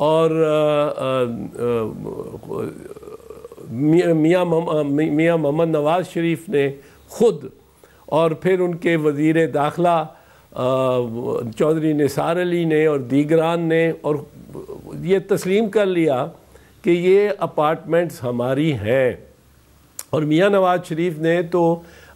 اور میاں محمد نواز شریف نے خود اور پھر ان کے وزیر داخلہ چودھری نثار علی نے اور دیگران نے اور یہ تسلیم کر لیا کہ یہ اپارٹمنٹس ہماری ہیں. اور میاں نواز شریف نے تو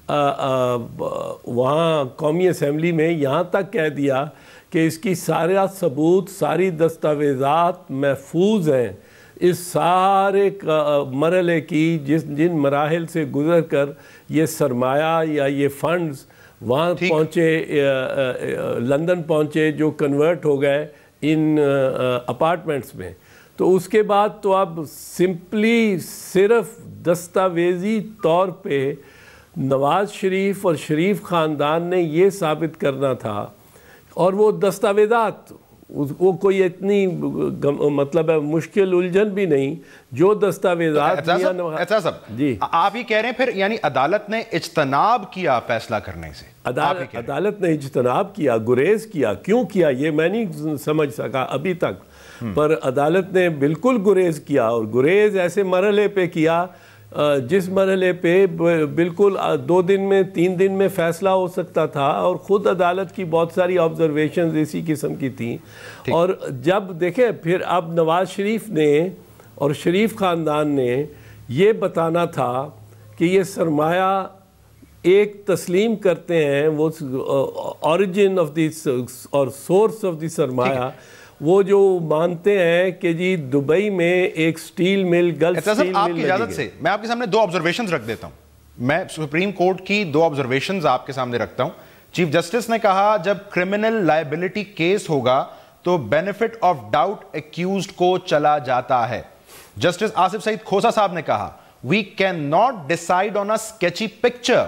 وہاں قومی اسمبلی میں یہاں تک کہہ دیا کہ اس کی سارا ثبوت ساری دستاویزات محفوظ ہیں. اس سارے مرحلے کی جن مراحل سے گزر کر یہ سرمایہ یا یہ فنڈز وہاں پہنچے لندن پہنچے جو کنورٹ ہو گئے ان اپارٹمنٹس میں. تو اس کے بعد تو اب سمپلی صرف دستاویزی طور پہ نواز شریف اور شریف خاندان نے یہ ثابت کرنا تھا اور وہ دستاویزات وہ کوئی اتنی مطلب ہے مشکل الجھن بھی نہیں جو دستاویزات ایسا سب جی آپ یہ کہہ رہے ہیں پھر یعنی عدالت نے اجتناب کیا فیصلہ کرنے سے. عدالت نے اجتناب کیا گریز کیا. کیوں کیا یہ میں نہیں سمجھ سکا ابھی تک پر عدالت نے بالکل گریز کیا اور گریز ایسے مرحلے پہ کیا جس مرحلے پہ بالکل 2 دن میں 3 دن میں فیصلہ ہو سکتا تھا اور خود عدالت کی بہت ساری آبزرویشنز اسی قسم کی تھیں. اور جب دیکھیں پھر اب نواز شریف نے اور شریف خاندان نے یہ بتانا تھا کہ یہ سرمایہ ایک تسلیم کرتے ہیں وہ اوریجن آف دی اور سورس آف دی سرمایہ وہ جو مانتے ہیں کہ جی دبئی میں ایک سٹیل مل گلف سٹیل مل آپ کی اجازت سے میں آپ کے سامنے 2 آبزرویشنز رکھ دیتا ہوں. میں سپریم کورٹ کی 2 آبزرویشنز آپ کے سامنے رکھتا ہوں. چیف جسٹس نے کہا جب کرمنل لائبلٹی کیس ہوگا تو بینیفٹ آف ڈاؤٹ ایکیوزڈ کو چلا جاتا ہے. جسٹس آصف سعید کھوسا صاحب نے کہا we can not decide on a sketchy picture.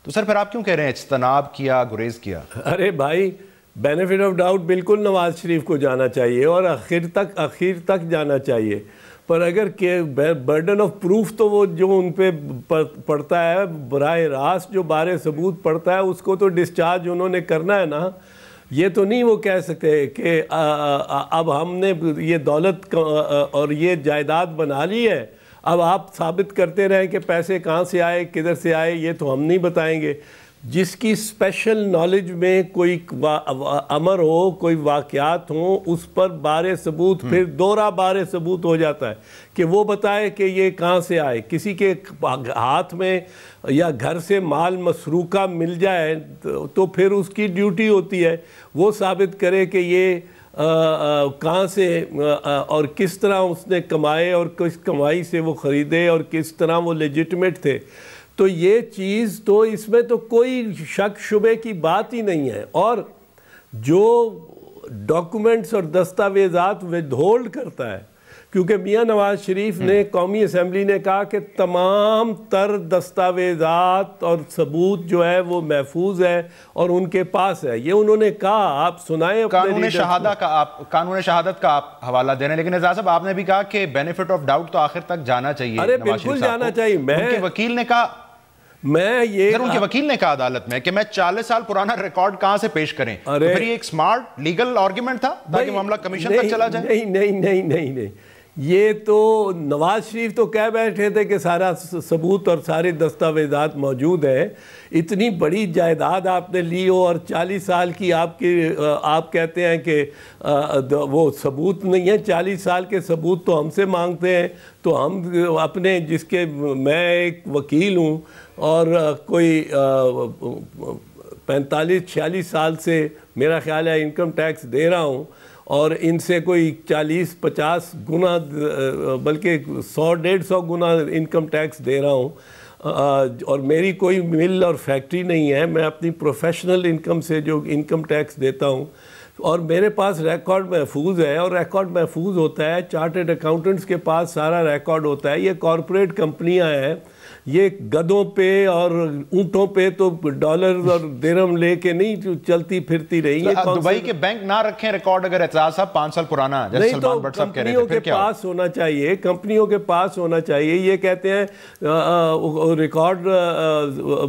تو سر پھر آپ کیوں کہہ رہے ہیں اجتناب کیا گریز کیا؟ ارے بھائی بینیفٹ آف ڈاؤٹ بالکل نواز شریف کو جانا چاہیے اور اخیر تک جانا چاہیے. پر اگر کہ برڈن آف پروف تو وہ جو ان پہ پڑتا ہے براہ راست جو بارے ثبوت پڑتا ہے اس کو تو ڈسچارج انہوں نے کرنا ہے نا. یہ تو نہیں وہ کہہ سکتے کہ اب ہم نے یہ دولت اور یہ جائیداد بنا لی ہے اب آپ ثابت کرتے رہیں کہ پیسے کہاں سے آئے کدھر سے آئے یہ تو ہم نہیں بتائیں گے. جس کی اسپیشل نالج میں کوئی امر ہو کوئی واقعات ہوں اس پر بارے ثبوت پھر دوہرا بارے ثبوت ہو جاتا ہے کہ وہ بتائے کہ یہ کہاں سے آئے. کسی کے ہاتھ میں یا گھر سے مال مسروقہ مل جائے تو پھر اس کی ڈیوٹی ہوتی ہے وہ ثابت کرے کہ یہ کہاں سے اور کس طرح اس نے کمائے اور کس کمائی سے وہ خریدے اور کس طرح وہ لیجٹمیٹ تھے. تو یہ چیز تو اس میں تو کوئی شک شبے کی بات ہی نہیں ہے. اور جو ڈاکومنٹس اور دستاویزات ود ہولڈ کرتا ہے کیونکہ میاں نواز شریف نے قومی اسمبلی نے کہا کہ تمام تر دستاویزات اور ثبوت جو ہے وہ محفوظ ہے اور ان کے پاس ہے. یہ انہوں نے کہا آپ سنائیں قانون شہادت کا آپ حوالہ دے رہے ہیں لیکن اعزاز صاحب آپ نے بھی کہا کہ بینیفٹ آف ڈاؤٹ تو آخر تک جانا چاہیے. ارے بالکل جانا چاہیے. ان کے وکیل نے کہا ان کے وکیل نے کہا عدالت میں کہ میں 40 سال پرانا ریکارڈ کہاں سے پیش کریں. پھر یہ ایک سمارٹ لیگل آرگیومنٹ تھا تاکہ معاملہ کمیشن تک چلا جائے. نہیں یہ تو نواز شریف تو کہہ بیٹھے تھے کہ سارا ثبوت اور سارے دستاویزات موجود ہیں. اتنی بڑی جائیداد آپ نے لی ہو اور 40 سال کی آپ کہتے ہیں کہ وہ ثبوت نہیں ہے. 40 سال کے ثبوت تو ہم سے مانگتے ہیں تو ہم اپنے جس کے میں ایک وکیل ہوں اور کوئی 45-46 سال سے میرا خیال ہے انکم ٹیکس دے رہا ہوں اور ان سے کوئی 40-50 گنا بلکہ 100-150 گنا انکم ٹیکس دے رہا ہوں. اور میری کوئی مل اور فیکٹری نہیں ہے. میں اپنی پروفیشنل انکم سے جو انکم ٹیکس دیتا ہوں اور میرے پاس ریکارڈ محفوظ ہے اور ریکارڈ محفوظ ہوتا ہے. چارٹرڈ اکاؤنٹنٹس کے پاس سارا ریکارڈ ہوتا ہے. یہ کارپوریٹ کمپنیاں ہیں یہ گدوں پہ اور اونٹوں پہ تو ڈالر اور درہم لے کے نہیں چلتی پھرتی رہی ہے. دبئی کے بینک نہ رکھیں ریکارڈ اگر اعتراض صاحب 5 سال پرانا جیسے سلمان بٹ صاحب کہہ رہے تھے, پھر کیا پاس ہونا چاہیے, کمپنیوں کے پاس ہونا چاہیے. یہ کہتے ہیں ریکارڈ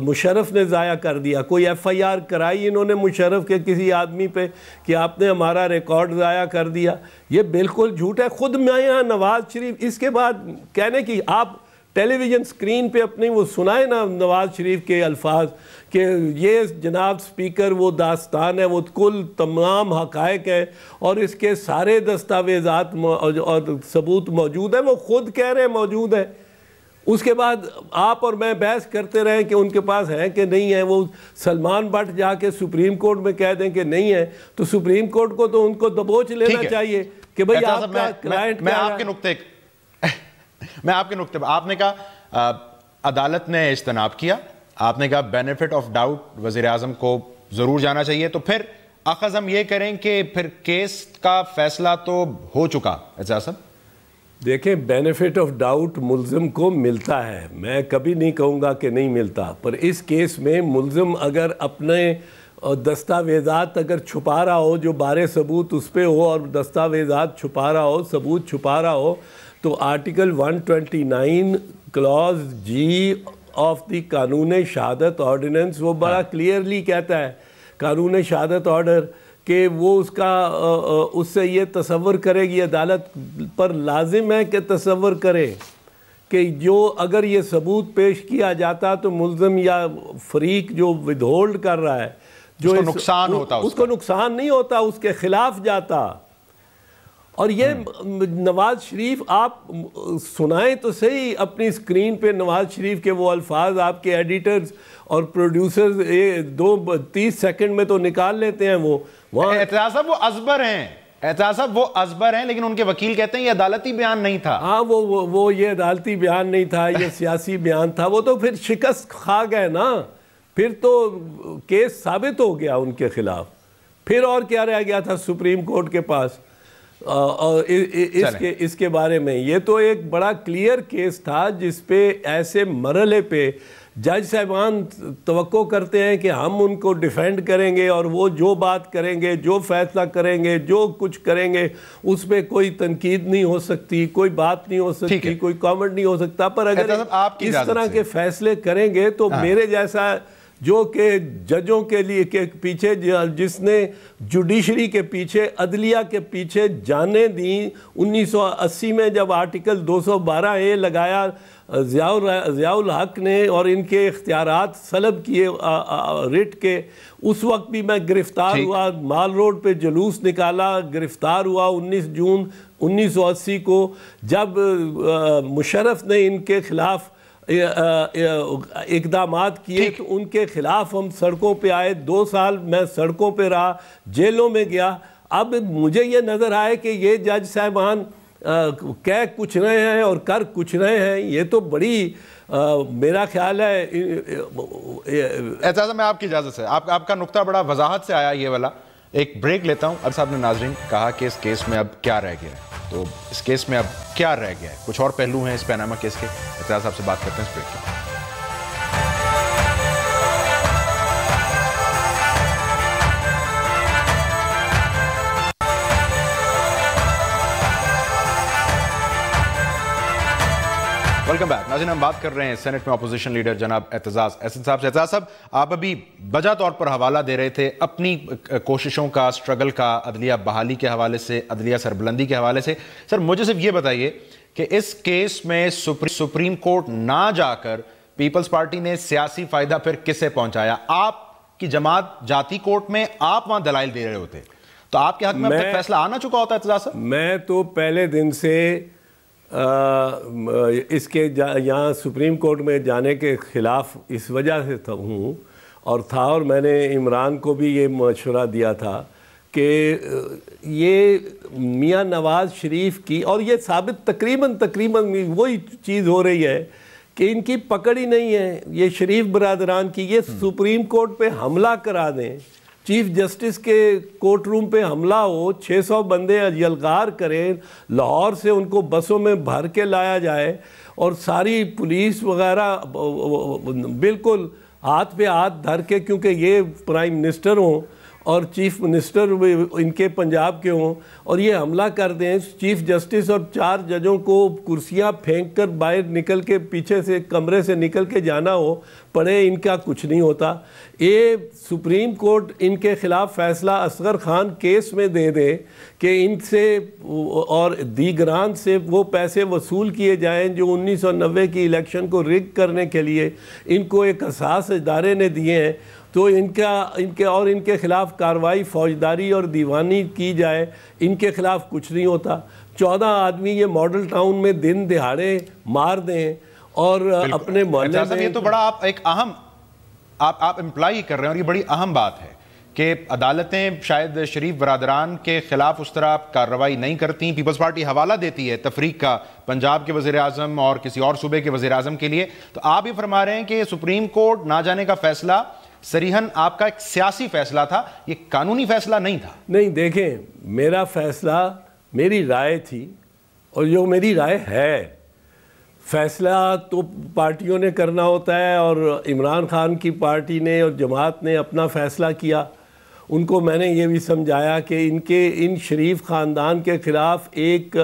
مشرف نے ضائع کر دیا, کوئی ایف آئی آر کرائی انہوں نے مشرف کے کسی آدمی پہ کہ آپ نے ہمارا ریکارڈ ضائع کر دیا. یہ بالکل جھوٹ ہے. خود میں یہاں نواز شریف, اس کے بعد کہنے کی آپ ٹیلی ویژن سکرین پہ اپنی وہ سنائے نا نواز شریف کے الفاظ کہ یہ جناب سپیکر وہ داستان ہے, وہ کل تمام حقائق ہیں اور اس کے سارے دستاویزات اور ثبوت موجود ہیں. وہ خود کہہ رہے ہیں موجود ہیں. اس کے بعد آپ اور میں بحث کرتے رہیں کہ ان کے پاس ہیں کہ نہیں ہیں. وہ سلمان بٹ جا کے سپریم کورٹ میں کہہ دیں کہ نہیں ہے, تو سپریم کورٹ کو تو ان کو دبوچ لینا چاہیے کہ بھئی آپ کا کلائنٹ میں آپ کے نقطے پر آپ نے کہا عدالت نے اجتناب کیا, آپ نے کہا بینیفٹ آف ڈاؤٹ وزیر اعظم کو ضرور جانا چاہیے, تو پھر اخذ ہم یہ کریں کہ پھر کیس کا فیصلہ تو ہو چکا. اعتزاز صاحب دیکھیں, بینیفٹ آف ڈاؤٹ ملزم کو ملتا ہے, میں کبھی نہیں کہوں گا کہ نہیں ملتا, پر اس کیس میں ملزم اگر اپنے دستاویزات اگر چھپا رہا ہو, جو بارے ثبوت اس پہ ہو اور دستاویزات چھپا رہا ہو, ثبوت چھپا رہا ہو, تو article 129 clause G of the Qanun Shahadat ordinance وہ بڑا کلیئرلی کہتا ہے, قانون شہادت آرڈر, کہ وہ اس کا اس سے یہ تصور کرے گی, عدالت پر لازم ہے کہ تصور کرے کہ جو اگر یہ ثبوت پیش کیا جاتا تو ملزم یا فریق جو ودہولڈ کر رہا ہے, جو نقصان ہوتا, اس کو نقصان نہیں ہوتا, اس کے خلاف جاتا. اور یہ نواز شریف آپ سنائیں تو صحیح اپنی اسکرین پہ نواز شریف کے وہ الفاظ, آپ کے ایڈیٹرز اور پروڈیوسرز 30 سیکنڈ میں تو نکال لیتے ہیں. وہ اعتراض صاحب وہ ازبر ہیں, اعتراض صاحب وہ ازبر ہیں, لیکن ان کے وکیل کہتے ہیں یہ عدالتی بیان نہیں تھا. ہاں وہ یہ عدالتی بیان نہیں تھا, یہ سیاسی بیان تھا. وہ تو پھر شکست کھا گئے نا, پھر تو کیس ثابت ہو گیا ان کے خلاف. پھر اور کیا رہ گیا تھا سپریم کورٹ کے پاس اور اس کے بارے میں. یہ تو ایک بڑا کلیئر کیس تھا جس پہ ایسے مرحلے پہ جج صاحبان توقع کرتے ہیں کہ ہم ان کو ڈیفینڈ کریں گے اور وہ جو بات کریں گے, جو فیصلہ کریں گے, جو کچھ کریں گے, اس پہ کوئی تنقید نہیں ہو سکتی, کوئی بات نہیں ہو سکتی, کوئی کامنٹ نہیں ہو سکتا. پر اگر اس طرح کے فیصلے کریں گے تو میرے جیسا جو کہ ججوں کے لیے کے پیچھے, جس نے جوڈیشری کے پیچھے, عدلیہ کے پیچھے جانیں دیں 1980 میں جب آرٹیکل 212A لگایا ضیاء الحق نے اور ان کے اختیارات سلب کیے رٹ کے, اس وقت بھی میں گرفتار ہوا, مال روڈ پہ جلوس نکالا, گرفتار ہوا 19 جون 1980 کو, جب مشرف نے ان کے خلاف اقدامات کیے تو ان کے خلاف ہم سڑکوں پہ آئے. 2 سال میں سڑکوں پہ رہا, جیلوں میں گیا. اب مجھے یہ نظر آئے کہ یہ جج صاحبان کہہ کچھ رہے ہیں اور کر کچھ رہے ہیں, یہ تو بڑی میرا خیال ہے. اعتزاز میں آپ کی اجازت سے, آپ کا نقطہ بڑا وضاحت سے آیا یہ والا. ایک بریک لیتا ہوں. اب صاحب نے ناظرین کہا کہ اس کیس میں اب کیا رہ گیا ہے, تو اس کیس میں اب کیا رہ گیا ہے, کچھ اور پہلو ہیں اس پیناما کیس کے. اعتزاز صاحب سے بات کرتے ہیں اس بریک کے. Welcome back. ناظرین ہم بات کر رہے ہیں سینٹ میں اپوزیشن لیڈر جناب اعتزاز احسن صاحب سے. اعتزاز صاحب آپ ابھی بجا طور پر حوالہ دے رہے تھے اپنی کوششوں کا, سٹرگل کا, عدلیہ بحالی کے حوالے سے, عدلیہ سربلندی کے حوالے سے. سر مجھے صرف یہ بتائیے کہ اس کیس میں سپریم کورٹ نہ جا کر پیپلز پارٹی نے سیاسی فائدہ پھر کسے پہنچایا؟ آپ کی جماعت جاتی کورٹ میں, آپ وہاں دلائل دے رہے ہوتے, تو آپ کے حق میں اب تک فیصلہ آنا چکا ہوتا ہے اعتزاز صاحب؟ میں تو پہلے دن سے اس کے یہاں سپریم کورٹ میں جانے کے خلاف اس وجہ سے ہوں اور میں نے عمران کو بھی یہ مشورہ دیا تھا کہ یہ میاں نواز شریف کی, اور یہ ثابت تقریباً وہی چیز ہو رہی ہے کہ ان کی پکڑ ہی نہیں ہے یہ شریف برادران کی. یہ سپریم کورٹ پہ حملہ کرا دیں چیف جسٹس کے کورٹ روم پہ حملہ ہو, 600 بندے یلغار کریں, لاہور سے ان کو بسوں میں بھر کے لایا جائے اور ساری پولیس وغیرہ بالکل ہاتھ پہ ہاتھ دھر کے, کیونکہ یہ پرائم منسٹر ہوں اور چیف منسٹر ان کے پنجاب کے ہوں, اور یہ حملہ کر دیں, چیف جسٹس اور 4 ججوں کو کرسیاں پھینک کر باہر نکل کے پیچھے سے کمرے سے نکل کے جانا ہو پڑے, ان کا کچھ نہیں ہوتا. یہ سپریم کورٹ ان کے خلاف فیصلہ اصغر خان کیس میں دے دے کہ ان سے اور دیگران سے وہ پیسے وصول کیے جائیں جو 1990 کی الیکشن کو رگ کرنے کے لیے ان کو ایک حساس ادارے نے دیے ہیں, تو ان کے خلاف کارروائی فوجداری اور دیوانی کی جائے, ان کے خلاف کچھ نہیں ہوتا. 14 آدمی یہ ماڈل ٹاؤن میں دن دہاڑے مار دیں اور اپنے محلے میں, یہ تو بڑا آپ ایک اہم آپ امپلائی کر رہے ہیں, اور یہ بڑی اہم بات ہے کہ عدالتیں شاید شریف برادران کے خلاف اس طرح کارروائی نہیں کرتی. پیپلز پارٹی حوالہ دیتی ہے تفریق کا پنجاب کے وزیر اعظم اور کسی اور صوبے کے وزیر اعظم کے لیے, تو آپ یہ فرما رہے ہیں کہ سپریم کورٹ نہ جانے کا فیصلہ صریحاً آپ کا ایک سیاسی فیصلہ تھا, یہ قانونی فیصلہ نہیں تھا. نہیں, دیکھیں میرا فیصلہ میری رائے تھی, اور جو میری رائے ہے, فیصلہ تو پارٹیوں نے کرنا ہوتا ہے, اور عمران خان کی پارٹی نے اور جماعت نے اپنا فیصلہ کیا. ان کو میں نے یہ بھی سمجھایا کہ ان شریف خاندان کے خلاف ایک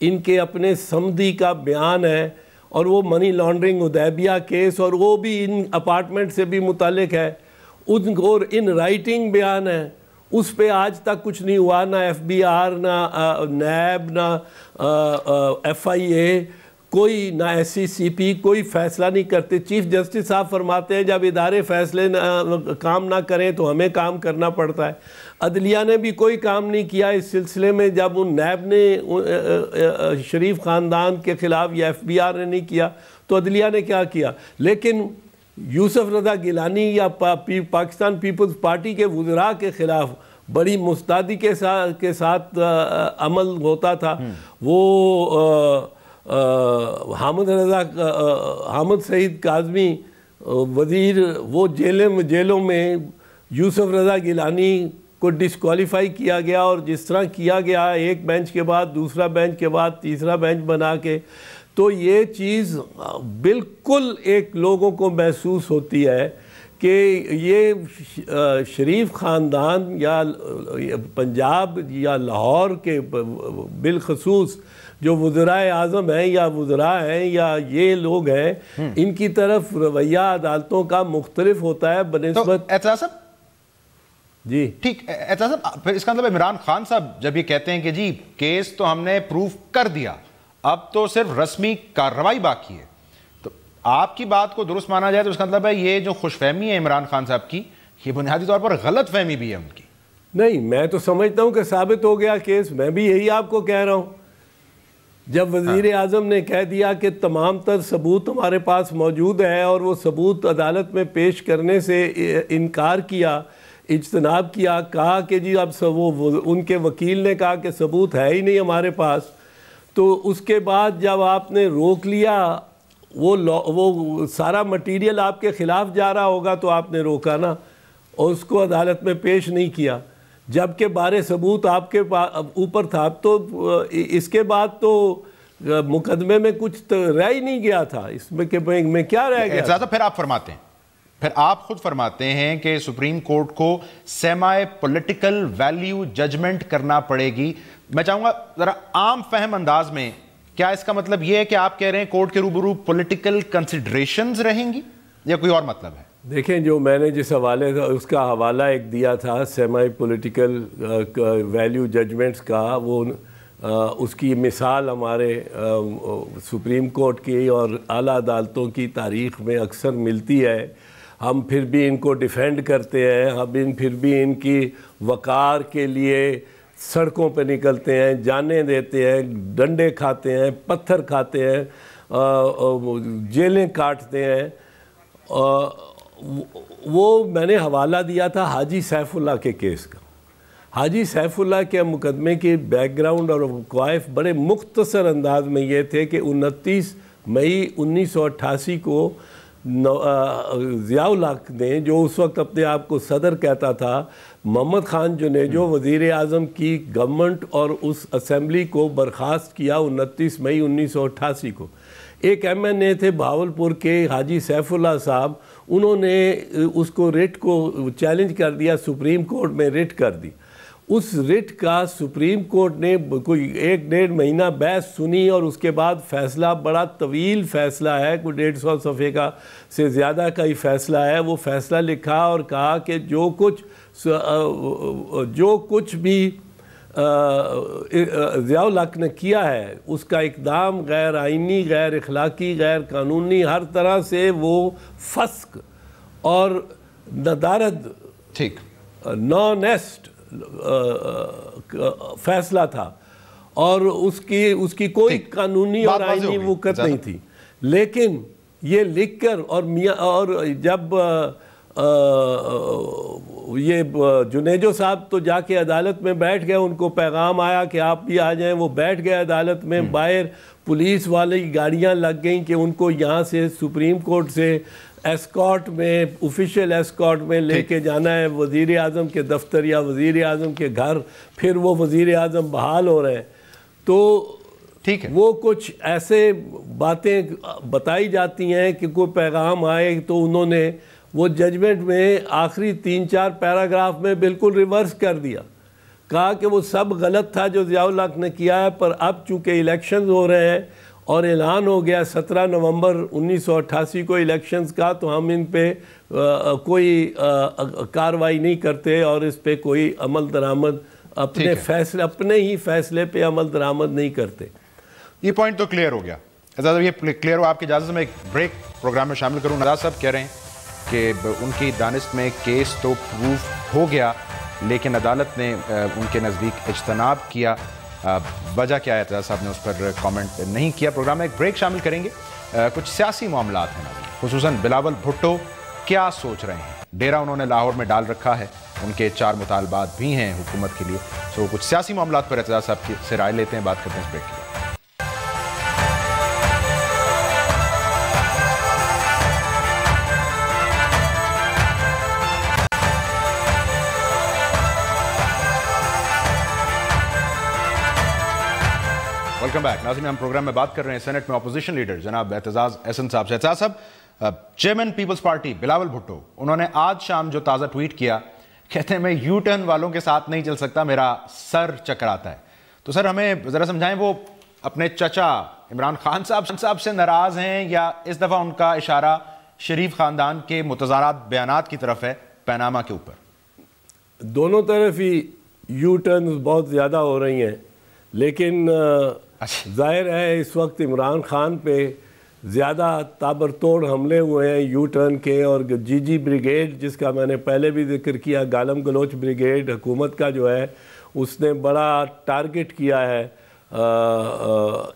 ان کے اپنے سمدھی کا بیان ہے, اور وہ منی لانڈرنگ حدیبیہ کیس, اور وہ بھی ان اپارٹمنٹ سے بھی متعلق ہے, اور ان رائٹنگ بیان ہے, اس پہ آج تک کچھ نہیں ہوا. نہ FBR, نہ نیب, نہ FIA, کوئی نہ SCCP کوئی فیصلہ نہیں کرتے. چیف جسٹس صاحب فرماتے ہیں جب ادارے فیصلے کام نہ کریں تو ہمیں کام کرنا پڑتا ہے. عدلیہ نے بھی کوئی کام نہیں کیا اس سلسلے میں. جب ان نیب نے شریف خاندان کے خلاف یا FBR نے نہیں کیا تو عدلیہ نے کیا کیا. لیکن یوسف رضا گیلانی یا پاکستان پیپلز پارٹی کے وزراء کے خلاف بڑی مستعدی کے ساتھ عمل ہوتا تھا. وہ حامد سعید کاظمی وزیر, وہ جیلوں میں یوسف رضا گیلانی کو ڈسکوالیفائی کیا گیا, اور جس طرح کیا گیا ایک بینچ کے بعد دوسرا بینچ کے بعد تیسرا بینچ بنا کے, تو یہ چیز بالکل ایک لوگوں کو محسوس ہوتی ہے کہ یہ شریف خاندان یا پنجاب یا لاہور کے بالخصوص جو وزرائے اعظم ہیں یا وزراء ہیں یا یہ لوگ ہیں, ان کی طرف رویہ عدالتوں کا مختلف ہوتا ہے بنسبت. اعتراض صاحب جی ٹھیک, اعتراض صاحب پھر اس کا مطلب عمران خان صاحب جب یہ کہتے ہیں کہ جی کیس تو ہم نے پروف کر دیا, اب تو صرف رسمی کارروائی باقی ہے, تو آپ کی بات کو درست مانا جائے تو اس کا مطلب ہے یہ جو خوش فہمی ہے عمران خان صاحب کی, یہ بنیادی طور پر غلط فہمی بھی ہے ان کی. نہیں, میں تو سمجھتا ہوں کہ ثابت ہو گیا کیس. میں بھی یہی آپ کو کہہ رہا ہوں. جب وزیر اعظم نے کہہ دیا کہ تمام تر ثبوت ہمارے پاس موجود ہے, اور وہ ثبوت عدالت میں پیش کرنے سے انکار کیا, اجتناب کیا, کہا کہ جی اب ان کے وکیل نے کہا کہ ثبوت ہے ہی نہیں ہمارے پاس, تو اس کے بعد جب آپ نے روک لیا, وہ سارا مٹیریل آپ کے خلاف جا رہا ہوگا تو آپ نے روکا نا, اور اس کو عدالت میں پیش نہیں کیا, جبکہ بارے ثبوت آپ کے اوپر تھا. تو اس کے بعد تو مقدمے میں کچھ رہ ہی نہیں گیا تھا, اس میں کہ میں کیا رہ گیا. پھر آپ فرماتے ہیں, پھر آپ خود فرماتے ہیں کہ سپریم کورٹ کو سیمائی پولیٹیکل ویلیو ججمنٹ کرنا پڑے گی. میں چاہوں گا ذرا عام فہم انداز میں, کیا اس کا مطلب یہ ہے کہ آپ کہہ رہے ہیں کورٹ کے روبرو پولیٹیکل کنسیڈریشنز رہیں گی, یا کوئی اور مطلب ہے؟ دیکھیں, جو میں نے جس حوالے تھا اس کا حوالہ ایک دیا تھا سیمائی پولیٹیکل ویلیو ججمنٹس کا, وہ اس کی مثال ہمارے سپریم کورٹ کی اور اعلیٰ عدالتوں کی تاریخ میں اکثر ملتی ہے. ہم پھر بھی ان کو ڈیفینڈ کرتے ہیں, ہم پھر بھی ان کی وقار کے لیے سڑکوں پہ نکلتے ہیں, جانیں دیتے ہیں, ڈنڈے کھاتے ہیں, پتھر کھاتے ہیں, جیلیں کاٹتے ہیں. وہ میں نے حوالہ دیا تھا حاجی سیف اللہ کے کیس کا. حاجی سیف اللہ کے مقدمے کی بیک گراؤنڈ اور وقائف بڑے مختصر انداز میں یہ تھے کہ 29 مئی 1988 کو ضیاء الحق نے, جو اس وقت اپنے آپ کو صدر کہتا تھا, محمد خان جنیجو وزیر اعظم کی گورنمنٹ اور اس اسمبلی کو برخاست کیا 29 مئی 1988 کو. ایک ایم این اے تھے بھاولپور کے حاجی سیف اللہ صاحب, انہوں نے اس کو ریٹ کو چیلنج کر دیا, سپریم کورٹ میں ریٹ کر دی. اس ریٹ کا سپریم کورٹ نے کوئی 1-1.5 مہینہ بحث سنی اور اس کے بعد فیصلہ, بڑا طویل فیصلہ ہے, کوئی 150 صفحے کا سے زیادہ کا ہی فیصلہ ہے. وہ فیصلہ لکھا اور کہا کہ جو کچھ بھی ضیاء الحق نے کیا ہے اس کا اقدام غیر آئینی, غیر اخلاقی, غیر قانونی, ہر طرح سے وہ فسق اور ندارت, ٹھیک, نانیسٹ فیصلہ تھا اور اس کی کوئی قانونی اور آئینی وقت نہیں تھی. لیکن یہ لکھ کر اور جب یہ جنیجو صاحب تو جا کے عدالت میں بیٹھ گئے, ان کو پیغام آیا کہ آپ بھی آ جائیں, وہ بیٹھ گئے عدالت میں. باہر پولیس والی گاڑیاں لگ گئیں کہ ان کو یہاں سے سپریم کورٹ سے ایسکارٹ میں, آفیشیل ایسکارٹ میں لے کے جانا ہے وزیر اعظم کے دفتر یا وزیر اعظم کے گھر, پھر وہ وزیر اعظم بحال ہو رہے ہیں. تو ٹھیک ہے, وہ کچھ ایسے باتیں بتائی جاتی ہیں کہ کوئی پیغام آئے, تو انہوں نے وہ ججمنٹ میں آخری 3-4 پیراگراف میں بالکل ریورس کر دیا, کہا کہ وہ سب غلط تھا جو ضیاء الحق نے کیا ہے, پر اب چونکہ الیکشنز ہو رہے ہیں اور اعلان ہو گیا 17 نومبر 1988 کو الیکشنز کا, تو ہم ان پہ کوئی کارروائی نہیں کرتے اور اس پہ کوئی عمل درآمد اپنے ہی فیصلے پہ عمل درآمد نہیں کرتے. یہ پوائنٹ تو کلیئر ہو گیا. یہ کلیئر ہو, آپ کی اجازت سے میں ایک بریک پروگرام میں شامل کروں. نواز صاحب کہہ رہے ہیں کہ ان کی دانست میں کیس تو پروف ہو گیا لیکن عدالت نے ان کے نزدیک اجتناب کیا. وجہ کیا ہے؟ اعتزاز صاحب نے اس پر کامنٹ نہیں کیا. پروگرام میں ایک بریک شامل کریں گے. کچھ سیاسی معاملات ہیں, خصوصاً بلاول بھٹو کیا سوچ رہے ہیں. ڈیرا انہوں نے لاہور میں ڈال رکھا ہے, ان کے 4 مطالبات بھی ہیں حکومت کے لیے. سو کچھ سیاسی معاملات پر اعتزاز صاحب سے رائے لیتے ہیں, بات کرتے ہیں اس بریک کی. Welcome back. ناظرین, ہم پروگرام میں بات کر رہے ہیں سینٹ میں اپوزیشن لیڈر جناب اعتزاز احسن صاحب سے. اعتزاز صاحب, chairman Peoples Party Bilawal Bhutto, انہوں نے آج شام جو تازہ ٹویٹ کیا, کہتے ہیں میں یو ٹرن والوں کے ساتھ نہیں چل سکتا, میرا سر چکراتا ہے. تو سر ہمیں ذرا سمجھائیں, وہ اپنے چچا عمران خان صاحب سے ناراض ہیں یا اس دفعہ ان کا اشارہ شریف خاندان کے متضارات بیانات کی طرف ہے پیناما کے اوپر؟ دونوں طرف ہی یو ٹرنز بہت زیادہ ہو رہی ہیں, لیکن ظاہر ہے اس وقت عمران خان پہ زیادہ تابرتوڑ حملے ہوئے ہیں یو ٹرن کے, اور جی بریگیڈ جس کا میں نے پہلے بھی ذکر کیا, گالم گلوچ بریگیڈ حکومت کا جو ہے, اس نے بڑا ٹارگٹ کیا ہے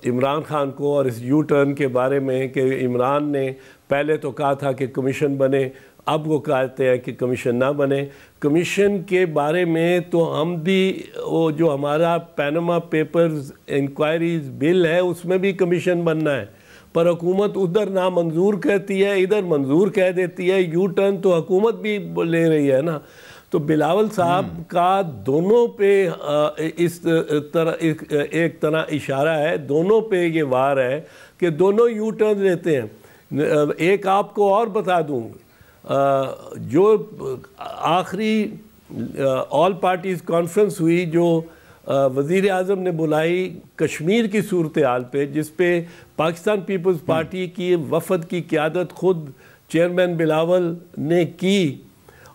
عمران خان کو اور اس یو ٹرن کے بارے میں کہ عمران نے پہلے تو کہا تھا کہ کمیشن بنے, اب وہ کہتے ہیں کہ کمیشن نہ بنے. کمیشن کے بارے میں تو ہم بھی, وہ جو ہمارا پیناما پیپرز انکوائریز بل ہے اس میں بھی کمیشن بننا ہے, پر حکومت ادھر نامنظور کہتی ہے, ادھر منظور کہہ دیتی ہے. یو ٹرن تو حکومت بھی لے رہی ہے نا. تو بلاول صاحب کا دونوں پہ اس طرح ایک طرح اشارہ ہے, دونوں پہ یہ وار ہے کہ دونوں یو ٹرن لیتے ہیں. ایک آپ کو اور بتا دوں, جو آخری آل پارٹیز کانفرنس ہوئی جو وزیر اعظم نے بلائی کشمیر کی صورتحال پہ, جس پہ پاکستان پیپلز پارٹی کی وفد کی قیادت خود چیئرمین بلاول نے کی,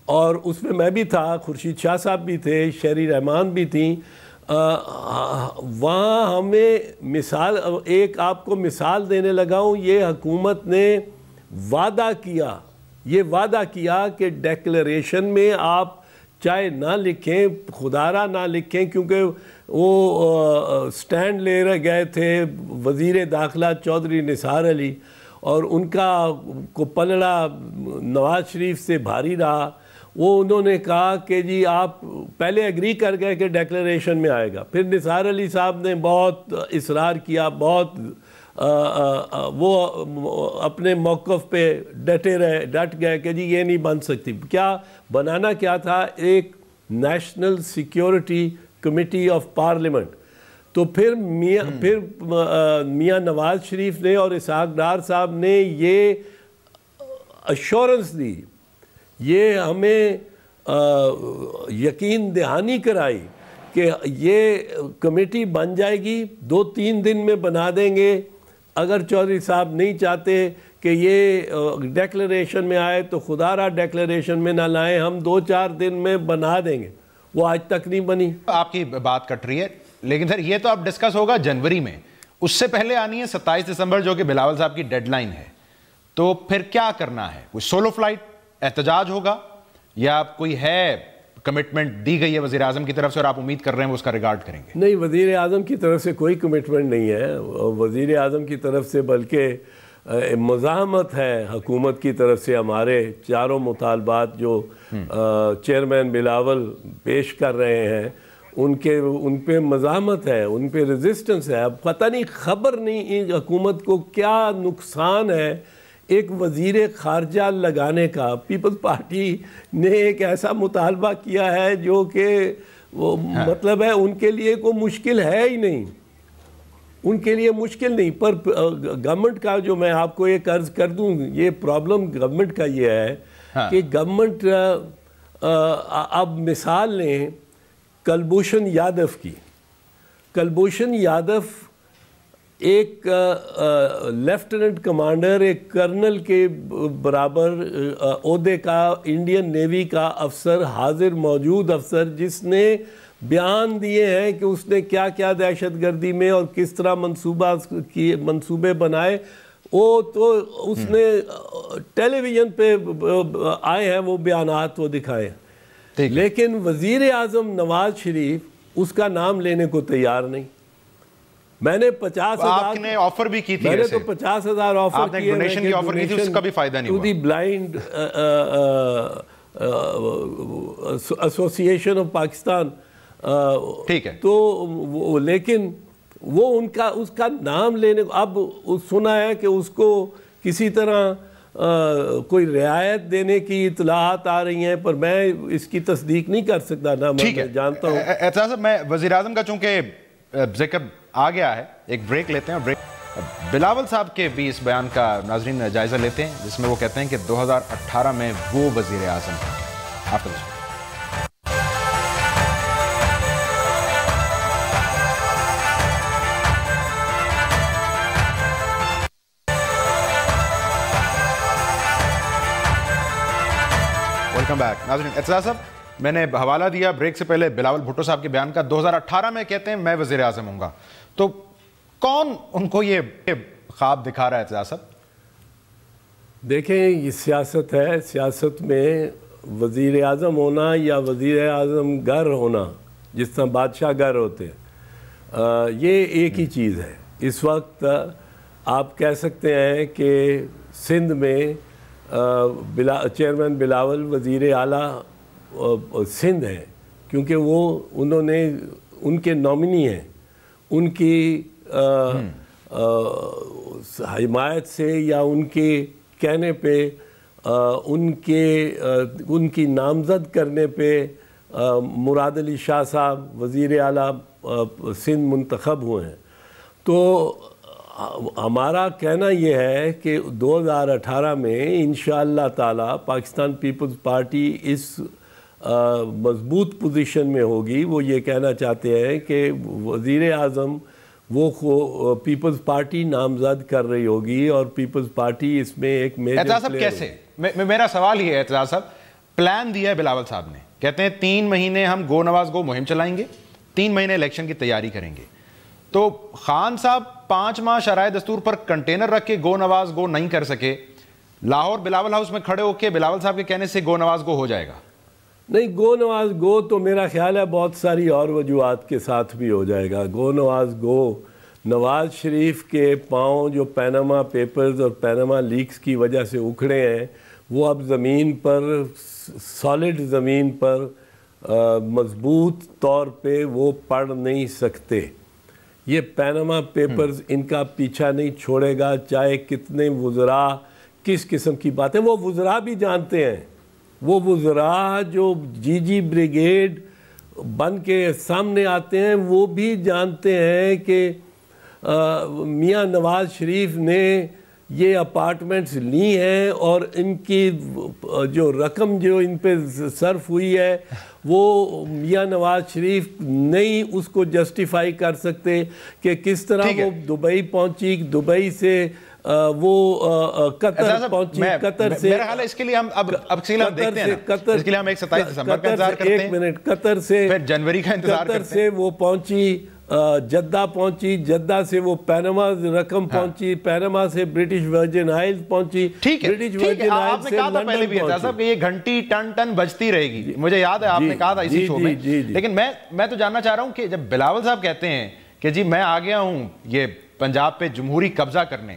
اور اس میں میں بھی تھا, خورشید شاہ صاحب بھی تھے, شہری رحمان بھی تھیں. وہاں ہمیں مثال, ایک آپ کو مثال دینے لگا ہوں, یہ حکومت نے وعدہ کیا کہ ڈیکلریشن میں آپ چاہے نہ لکھیں, خدارہ نہ لکھیں, کیونکہ وہ سٹینڈ لے رہے گئے تھے وزیر داخلہ چودھری نثار علی, اور ان کا کو پلڑا نواز شریف سے بھاری رہا. وہ انہوں نے کہا کہ جی آپ پہلے ایگری کر گئے کہ ڈیکلریشن میں آئے گا, پھر نثار علی صاحب نے بہت اصرار کیا, بہت وہ اپنے موقف پہ ڈٹ گئے کہ جی یہ نہیں بن سکتی. کیا بنانا کیا تھا, ایک national security committee of parliament. تو پھر میاں نواز شریف نے اور اسحاق ڈار صاحب نے یہ ایشورنس دی, یہ ہمیں یقین دہانی کرائی کہ یہ کمیٹی بن جائے گی, 2-3 دن میں بنا دیں گے. اگر چودھری صاحب نہیں چاہتے کہ یہ ڈیکلریشن میں آئے تو خدا را ڈیکلریشن میں نہ لائیں, ہم 2-4 دن میں بنا دیں گے. وہ آج تک نہیں بنی. آپ کی بات کٹ رہی ہے, لیکن سر یہ تو اب ڈسکس ہوگا جنوری میں, اس سے پہلے آنی ہے 27 دسمبر جو کہ بلاول صاحب کی ڈیڈ لائن ہے. تو پھر کیا کرنا ہے؟ کوئی سولو فلائٹ, احتجاج ہوگا, یا کوئی ہے کمٹمنٹ دی گئی ہے وزیر اعظم کی طرف سے اور آپ امید کر رہے ہیں وہ اس کا ریگارڈ کریں گے؟ نہیں, وزیر اعظم کی طرف سے کوئی کمٹمنٹ نہیں ہے. وزیر اعظم کی طرف سے بلکہ مزاحمت ہے حکومت کی طرف سے. ہمارے چاروں مطالبات جو چیئرمین بلاول پیش کر رہے ہیں ان پہ مزاحمت ہے, ان پہ ریزسٹنس ہے. اب پتہ نہیں, خبر نہیں حکومت کو کیا نقصان ہے ایک وزیر خارجہ لگانے کا. پیپلز پارٹی نے ایک ایسا مطالبہ کیا ہے جو کہ وہ مطلب ہے ان کے لیے کوئی مشکل ہے ہی نہیں, ان کے لیے مشکل نہیں. پر گورنمنٹ کا جو میں آپ کو ایک عرض کر دوں, یہ پرابلم گورنمنٹ کا یہ ہے کہ گورنمنٹ اب مثال لیں کلبھوشن یادو کی. کلبھوشن یادو ایک لیفٹیننٹ کمانڈر, ایک کرنل کے برابر عہدے کا انڈین نیوی کا افسر, حاضر موجود افسر, جس نے بیان دیے ہیں کہ اس نے کیا کیا دہشت گردی میں اور کس طرح منصوبے بنائے. وہ تو اس نے ٹیلی ویژن پہ آئے ہیں وہ بیانات, وہ دکھائے. لیکن وزیر اعظم نواز شریف اس کا نام لینے کو تیار نہیں. میں نے 50,000 آپ نے آفر بھی کی تھی, میں نے تو 50,000 آفر کیے, ڈونیشن کی آفر کی تھی, اس کا بھی فائدہ نہیں ہوا. To the blind association of Pakistan, ٹھیک ہے. تو لیکن وہ اس کا نام لینے کو اب سنا ہے کہ اس کو کسی طرح کوئی رعایت دینے کی اطلاعات آ رہی ہیں, پر میں اس کی تصدیق نہیں کر سکتا. نہ میں جانتا ہوں. اعتراض صاحب, میں وزیر اعظم کا چونکہ ذکر آ گیا ہے, ایک بریک لیتے ہیں. بلاول صاحب کے بھی اس بیان کا ناظرین جائزہ لیتے ہیں جس میں وہ کہتے ہیں کہ 2018 میں وہ وزیر اعظم تھے. آپ کا ویلکم بیک. ناظرین, اعتراض صاحب, میں نے حوالہ دیا بریک سے پہلے بلاول بھٹو صاحب کے بیان کا. 2018 میں کہتے ہیں میں وزیر اعظم ہوں گا, تو کون ان کو یہ خواب دکھا رہا ہے اعتراض صاحب؟ دیکھیں, یہ سیاست ہے. سیاست میں وزیر اعظم ہونا یا وزیر اعظم گر ہونا, جس طرح بادشاہ گر ہوتے ہیں, یہ ایک ہی چیز ہے. اس وقت آپ کہہ سکتے ہیں کہ سندھ میں چیئرمین بلاول وزیر اعلیٰ سندھ ہیں, کیونکہ وہ انہوں نے ان کے نامنی ہیں. ان کی حمایت سے یا ان کے کہنے پہ, ان کی نامزد کرنے پہ مراد علی شاہ صاحب وزیر اعلیٰ سندھ منتخب ہوئے ہیں. تو ہمارا کہنا یہ ہے کہ 2018 میں انشاءاللہ تعالی پاکستان پیپلز پارٹی اس مضبوط پوزیشن میں ہوگی. وہ یہ کہنا چاہتے ہیں کہ وزیر اعظم وہ پیپلز پارٹی نامزد کر رہی ہوگی اور پیپلز پارٹی اس میں ایک میجر اعتراض صاحب کیسے؟ میرا سوال یہ ہے اعتراض صاحب, پلان دیا ہے بلاول صاحب نے, کہتے ہیں 3 مہینے ہم گو نواز گو مہم چلائیں گے, 3 مہینے الیکشن کی تیاری کریں گے. تو خان صاحب 5 ماہ شرائع دستور پر کنٹینر رکھ کے گو نواز گو نہیں کر سکے, لاہور بلاول ہاؤس میں کھڑے ہو کے بلاول صاحب کے کہنے سے گو نواز گو ہو جائے گا؟ نہیں, گو نواز گو تو میرا خیال ہے بہت ساری اور وجوہات کے ساتھ بھی ہو جائے گا. گو نواز گو, نواز شریف کے پاؤں جو پیناما پیپرز اور پیناما لیکس کی وجہ سے اکھڑے ہیں, وہ اب زمین پر, سالڈ زمین پر مضبوط طور پہ وہ پڑھ نہیں سکتے. یہ پیناما پیپرز ان کا پیچھا نہیں چھوڑے گا, چاہے کتنے وزراء کس قسم کی باتیں. وہ وزراء بھی جانتے ہیں وہ وزراء جو جی بریگیڈ بن کے سامنے آتے ہیں وہ بھی جانتے ہیں کہ میاں نواز شریف نے یہ اپارٹمنٹس لی ہیں اور ان کی جو رقم جو ان پہ صرف ہوئی ہے وہ میاں نواز شریف نہیں اس کو جسٹیفائی کر سکتے کہ کس طرح وہ دبئی پہنچی, دبئی سے وہ قطر پہنچی, قطر سے میرا خیال ہے اس کے لیے ہم اب دیکھتے ہیں اس کے لیے ہم 27 دسمبر کا انتظار کرتے ہیں, ایک منٹ, قطر سے پھر جنوری کا انتظار کرتے ہیں, قطر سے وہ پہنچی جدہ پہنچی, جدہ سے وہ پینما رقم پہنچی, پینما سے برٹش ورجن آئلز پہنچی, برٹش ورجن آئلز سے لنڈن پہنچی. صاحب کہ یہ گھنٹی ٹن بجتی رہے گی, مجھے یاد ہے آپ نے کہا تھا اسی شو میں. لیکن میں تو جاننا چاہ رہا ہوں کہ جب بلاول صاحب کہتے ہیں کہ جی میں آ گیا ہوں یہ پنجاب پہ جمہوری قبضہ کرنے,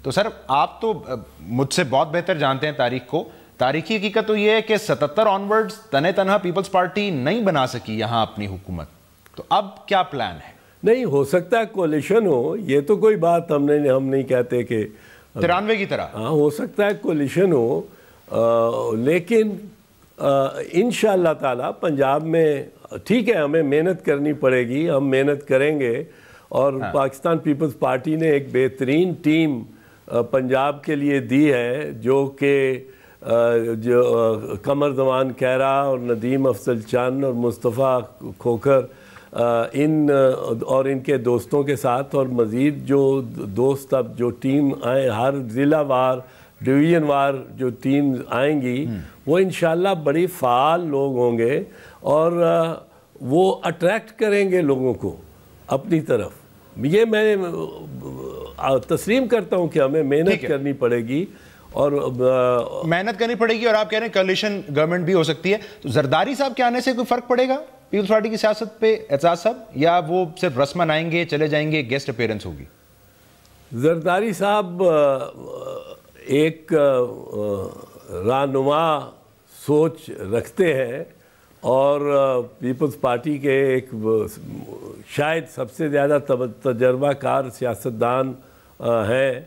تو سر آپ تو مجھ سے بہت بہتر جانتے ہیں تاریخ کو. تاریخی حقیقت تو یہ ہے کہ 77 آنورڈز تنہا پیپلز پارٹی نہیں بنا سکی یہاں اپنی حکومت, تو اب کیا پلان ہے؟ نہیں ہو سکتا ہے کولیشن ہو, یہ تو کوئی بات ہم نہیں کہتے کہ 93 کی طرح, ہاں ہو سکتا ہے کولیشن ہو, لیکن انشاءاللہ تعالی پنجاب میں ٹھیک ہے ہمیں محنت کرنی پڑے گی, ہم محنت کریں گے. اور پاکستان پیپلز پارٹی نے ایک بہترین ٹیم پنجاب کے لیے دی ہے جو کہ جو قمر زمان کہرا اور ندیم افضل چند اور مصطفیٰ کھوکھر ان اور ان کے دوستوں کے ساتھ, اور مزید جو دوست اب جو ٹیم آئیں ہر ضلع وار ڈویژن وار جو ٹیم آئیں گی وہ انشاءاللہ بڑی فعال لوگ ہوں گے اور وہ اٹریکٹ کریں گے لوگوں کو اپنی طرف. یہ میں تسلیم کرتا ہوں کہ ہمیں محنت کرنی پڑے گی اور محنت کرنی پڑے گی, اور آپ کہہ رہے ہیں کولیشن گورنمنٹ بھی ہو سکتی ہے. تو زرداری صاحب کے آنے سے کوئی فرق پڑے گا پیپلز پارٹی کی سیاست پہ اعتزاز صاحب, یا وہ صرف رسماً آئیں گے چلے جائیں گے, گیسٹ اپیرنس ہوگی؟ زرداری صاحب ایک رہنما سوچ رکھتے ہیں اور پیپلز پارٹی کے ایک شاید سب سے زیادہ تجربہ کار سیاستدان ہیں.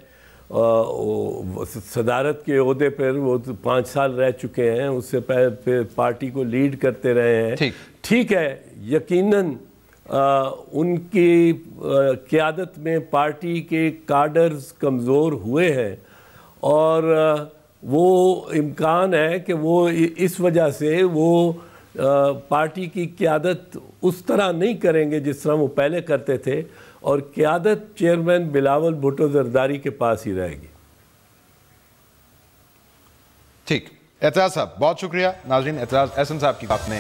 صدارت کے عہدے پر وہ 5 سال رہ چکے ہیں, اس سے پہلے پارٹی کو لیڈ کرتے رہے ہیں. ٹھیک ہے, یقیناً ان کی قیادت میں پارٹی کے کارڈرز کمزور ہوئے ہیں اور وہ امکان ہے کہ وہ اس وجہ سے وہ پارٹی کی قیادت اس طرح نہیں کریں گے جس طرح وہ پہلے کرتے تھے, اور قیادت چیئرمین بلاول بھٹو زرداری کے پاس ہی رہے گی. ٹھیک, اعتزاز صاحب بہت شکریہ. ناظرین, اعتزاز احسن صاحب کی آپ نے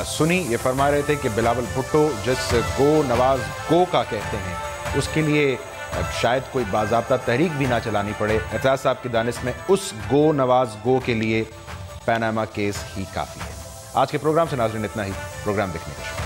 سنی, یہ فرما رہے تھے کہ بلاول بھٹو جس گو نواز گو کا کہتے ہیں اس کے لیے شاید کوئی باضابطہ تحریک بھی نہ چلانی پڑے. اعتزاز صاحب کی دانش میں اس گو نواز گو کے لیے پیناما کیس ہی کافی ہے. آج کے پروگرام سے ناظرین اتنا ہی. پروگرام دیکھنے کا شکریہ.